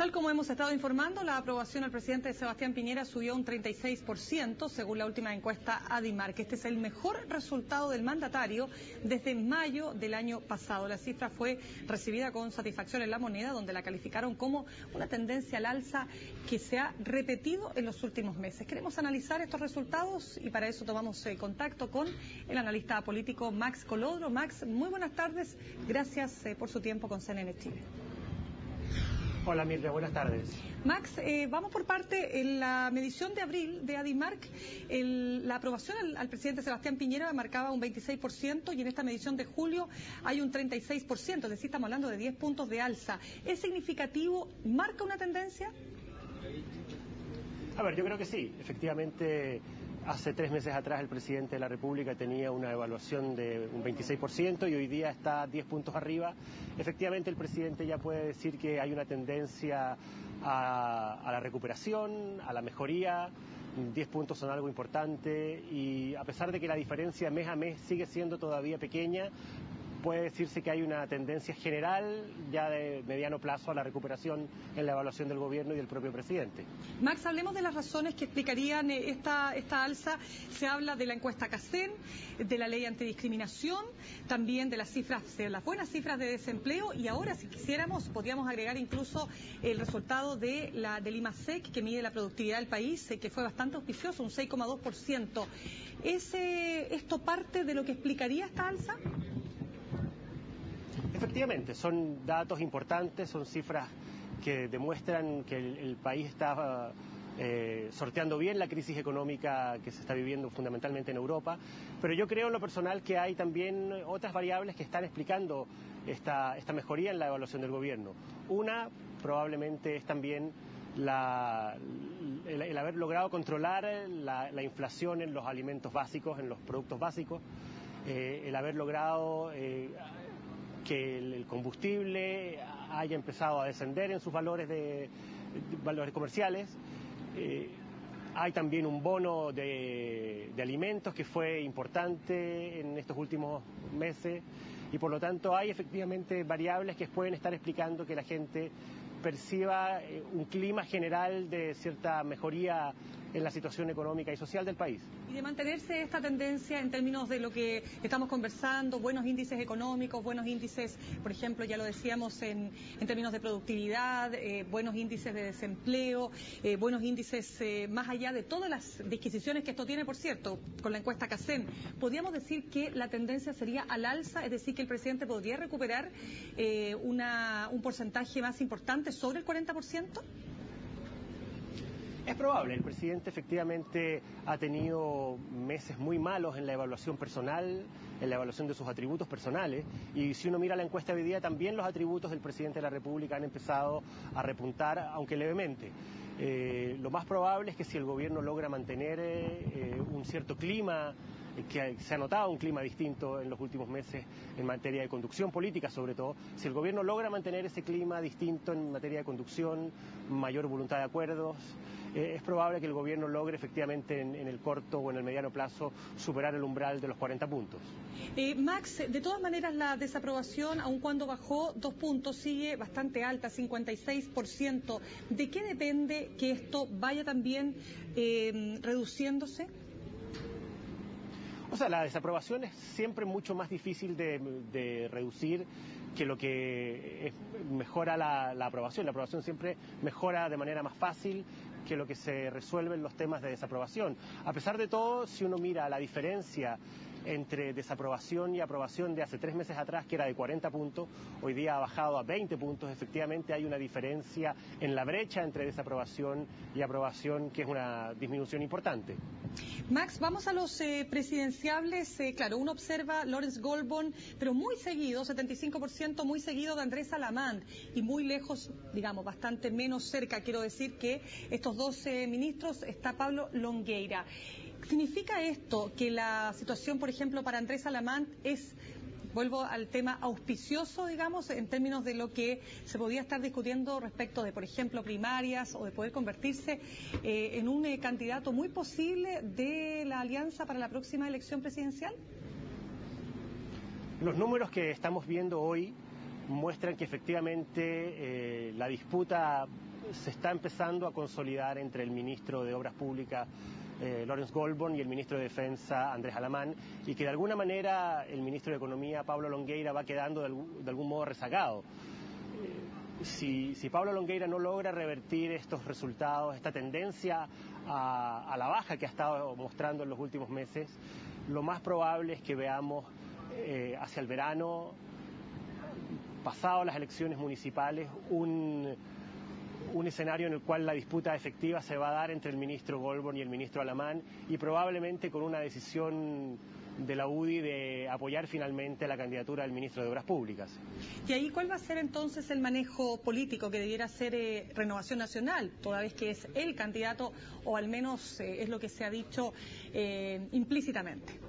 Tal como hemos estado informando, la aprobación al presidente Sebastián Piñera subió un 36%, según la última encuesta Adimark. Este es el mejor resultado del mandatario desde mayo del año pasado. La cifra fue recibida con satisfacción en La Moneda, donde la calificaron como una tendencia al alza que se ha repetido en los últimos meses. Queremos analizar estos resultados y para eso tomamos contacto con el analista político Max Colodro. Max, muy buenas tardes. Gracias por su tiempo con CNN Chile. Hola Mirta, buenas tardes. Max, vamos por parte. En la medición de abril de Adimark, la aprobación al presidente Sebastián Piñera marcaba un 26% y en esta medición de julio hay un 36%, es decir, estamos hablando de 10 puntos de alza. ¿Es significativo? ¿Marca una tendencia? A ver, yo creo que sí. Efectivamente, hace 3 meses atrás el presidente de la República tenía una evaluación de un 26% y hoy día está 10 puntos arriba. Efectivamente, el presidente ya puede decir que hay una tendencia a la recuperación, a la mejoría. 10 puntos son algo importante y a pesar de que la diferencia mes a mes sigue siendo todavía pequeña, puede decirse que hay una tendencia general ya de mediano plazo a la recuperación en la evaluación del gobierno y del propio presidente. Max, hablemos de las razones que explicarían esta alza. Se habla de la encuesta CACEN, de la ley antidiscriminación, también de las cifras, de las buenas cifras de desempleo y ahora, si quisiéramos, podríamos agregar incluso el resultado del IMASEC, que mide la productividad del país, que fue bastante auspicioso, un 6,2%. ¿Es esto parte de lo que explicaría esta alza? Efectivamente, son datos importantes, son cifras que demuestran que el país está sorteando bien la crisis económica que se está viviendo fundamentalmente en Europa, pero yo creo en lo personal que hay también otras variables que están explicando esta mejoría en la evaluación del gobierno. Una probablemente es también el haber logrado controlar la inflación en los alimentos básicos, en los productos básicos, el haber logrado que el combustible haya empezado a descender en sus valores comerciales. Hay también un bono de alimentos que fue importante en estos últimos meses y por lo tanto hay efectivamente variables que pueden estar explicando que la gente perciba un clima general de cierta mejoría en la situación económica y social del país. Y de mantenerse esta tendencia en términos de lo que estamos conversando, buenos índices económicos, buenos índices, por ejemplo, ya lo decíamos en términos de productividad, buenos índices de desempleo, buenos índices más allá de todas las disquisiciones que esto tiene, por cierto, con la encuesta CACEN, ¿podríamos decir que la tendencia sería al alza? Es decir, que el presidente podría recuperar un porcentaje más importante sobre el 40%? Es probable, el presidente efectivamente ha tenido meses muy malos en la evaluación personal, en la evaluación de sus atributos personales, y si uno mira la encuesta de hoy día, también los atributos del presidente de la República han empezado a repuntar, aunque levemente. Lo más probable es que si el gobierno logra mantener un cierto clima, que se ha notado un clima distinto en los últimos meses en materia de conducción política sobre todo, si el gobierno logra mantener ese clima distinto en materia de conducción, mayor voluntad de acuerdos, es probable que el gobierno logre efectivamente en el corto o en el mediano plazo superar el umbral de los 40 puntos. Max, de todas maneras la desaprobación, aun cuando bajó 2 puntos, sigue bastante alta, 56%. ¿De qué depende que esto vaya también reduciéndose? O sea, la desaprobación es siempre mucho más difícil de reducir que lo que mejora la aprobación. La aprobación siempre mejora de manera más fácil que lo que se resuelve en los temas de desaprobación. A pesar de todo, si uno mira la diferencia entre desaprobación y aprobación de hace 3 meses atrás, que era de 40 puntos, hoy día ha bajado a 20 puntos, efectivamente hay una diferencia en la brecha entre desaprobación y aprobación, que es una disminución importante. Max, vamos a los presidenciables. Claro, uno observa Lawrence Goldborn, pero muy seguido, 75% muy seguido de Andrés Alamán y muy lejos, digamos, bastante menos cerca, quiero decir, que estos dos ministros está Pablo Longueira. ¿Significa esto que la situación, por ejemplo, para Andrés Alamán es, vuelvo al tema auspicioso, digamos, en términos de lo que se podía estar discutiendo respecto de, por ejemplo, primarias o de poder convertirse en un candidato muy posible de la alianza para la próxima elección presidencial? Los números que estamos viendo hoy muestran que efectivamente la disputa se está empezando a consolidar entre el ministro de Obras Públicas, Lawrence Goldborn, y el ministro de Defensa, Andrés Alamán, y que de alguna manera el ministro de Economía, Pablo Longueira, va quedando de algún modo rezagado. Si Pablo Longueira no logra revertir estos resultados, esta tendencia a la baja que ha estado mostrando en los últimos meses, lo más probable es que veamos hacia el verano, pasado las elecciones municipales, un escenario en el cual la disputa efectiva se va a dar entre el ministro Goldborn y el ministro Alamán, y probablemente con una decisión de la UDI de apoyar finalmente la candidatura del ministro de Obras Públicas. Y ahí, ¿cuál va a ser entonces el manejo político que debiera hacer Renovación Nacional, toda vez que es el candidato, o al menos es lo que se ha dicho implícitamente?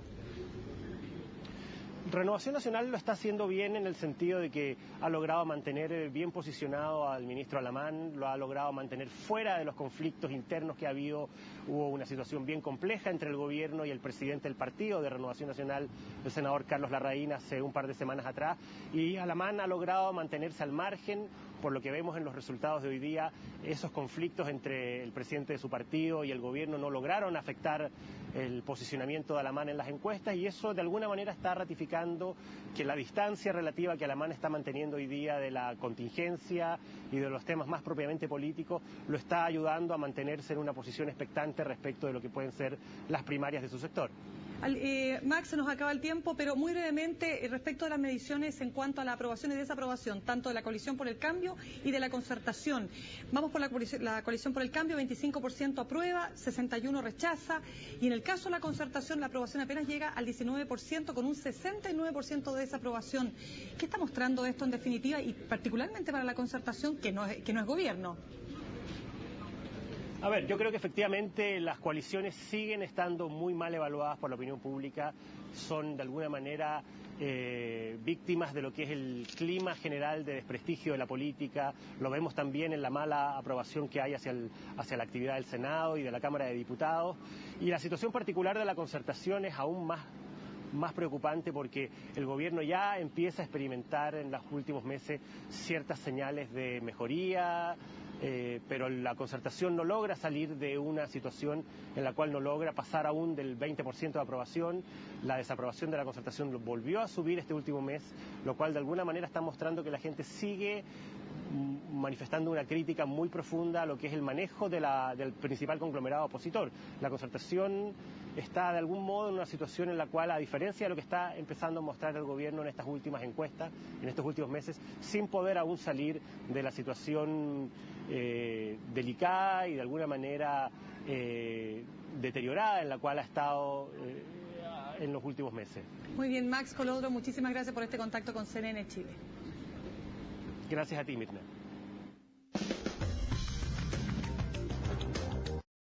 Renovación Nacional lo está haciendo bien en el sentido de que ha logrado mantener bien posicionado al ministro Alamán, lo ha logrado mantener fuera de los conflictos internos que ha habido. Hubo una situación bien compleja entre el gobierno y el presidente del partido de Renovación Nacional, el senador Carlos Larraín, hace un par de semanas atrás, y Alamán ha logrado mantenerse al margen. Por lo que vemos en los resultados de hoy día, esos conflictos entre el presidente de su partido y el gobierno no lograron afectar el posicionamiento de Alamán en las encuestas, y eso de alguna manera está ratificando que la distancia relativa que Alamán está manteniendo hoy día de la contingencia y de los temas más propiamente políticos lo está ayudando a mantenerse en una posición expectante respecto de lo que pueden ser las primarias de su sector. Max, se nos acaba el tiempo, pero muy brevemente respecto a las mediciones en cuanto a la aprobación y desaprobación, tanto de la Coalición por el Cambio y de la Concertación. Vamos por la Coalición por el Cambio, 25% aprueba, 61% rechaza, y en el caso de la Concertación la aprobación apenas llega al 19%, con un 69% de desaprobación. ¿Qué está mostrando esto en definitiva, y particularmente para la Concertación, que no es gobierno? A ver, yo creo que efectivamente las coaliciones siguen estando muy mal evaluadas por la opinión pública, son de alguna manera víctimas de lo que es el clima general de desprestigio de la política. Lo vemos también en la mala aprobación que hay hacia la actividad del Senado y de la Cámara de Diputados, y la situación particular de la Concertación es aún más preocupante porque el gobierno ya empieza a experimentar en los últimos meses ciertas señales de mejoría, pero la Concertación no logra salir de una situación en la cual no logra pasar aún del 20% de aprobación. La desaprobación de la Concertación volvió a subir este último mes, lo cual de alguna manera está mostrando que la gente sigue manifestando una crítica muy profunda a lo que es el manejo del principal conglomerado opositor. La Concertación está de algún modo en una situación en la cual, a diferencia de lo que está empezando a mostrar el gobierno en estas últimas encuestas, en estos últimos meses, sin poder aún salir de la situación delicada y de alguna manera deteriorada en la cual ha estado en los últimos meses. Muy bien, Max Colodro, muchísimas gracias por este contacto con CNN Chile. Gracias a ti, Mirna.